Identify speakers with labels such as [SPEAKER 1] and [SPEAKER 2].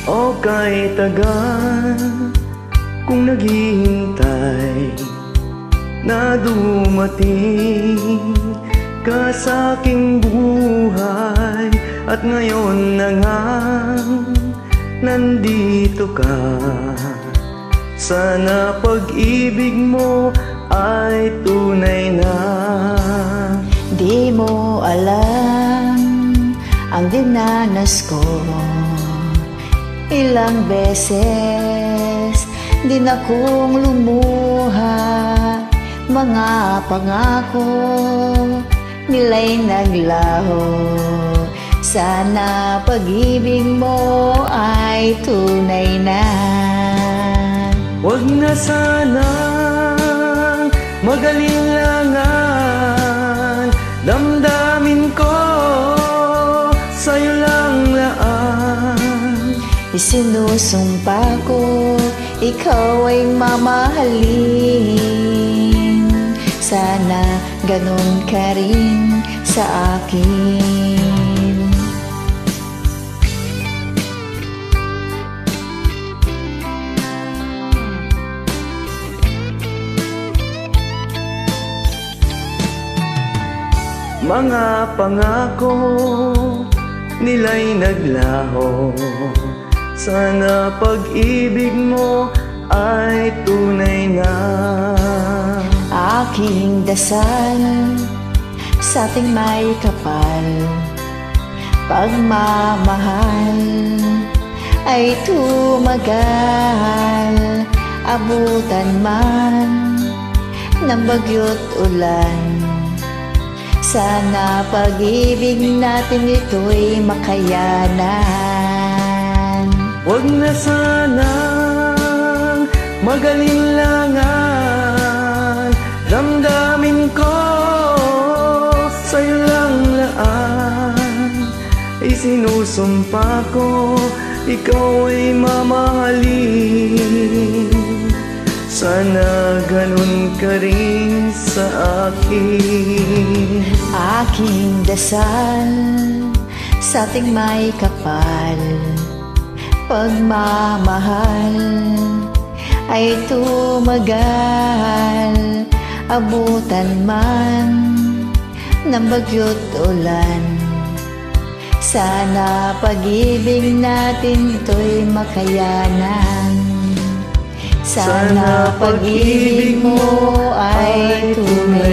[SPEAKER 1] O kay tagal kung naghihintay na dumating ka sa aking buhay, at ngayon na nga nandito ka. Sana pag-ibig mo ay tunay na.
[SPEAKER 2] Di mo alam ang dinanas ko, ilang beses din akong lumuha. Mga pangako nila'y naglaho. Sana pag-ibig mo ay tunay na.
[SPEAKER 1] Huwag na sanang magalinlangan, damdamin ko sa'yo lang laan.
[SPEAKER 2] Isinusumpa ko, ikaw ay mamahalin. Sana ganun ka rin sa akin.
[SPEAKER 1] Mga pangako nila'y naglaho. Sana pag-ibig mo ay tunay na.
[SPEAKER 2] Aking dasal sa ating may kapal, pagmamahal ay tumagal. Abutan man ng bagyo't ulan, sana pag-ibig natin ito'y makayanan.
[SPEAKER 1] Huwag na sanang magalinlangan, damdamin ko sa'yo lang laan. Isinusumpa ko, ikaw ay mamahalin. Sana ganun ka rin sa akin.
[SPEAKER 2] Aking dasal sa ating may kapal, pagmamahal ay tumagal. Abutan man ng bagyo't ulan, sana pag-ibig natin ito'y makayanan. Sana pag-ibig mo ay tunay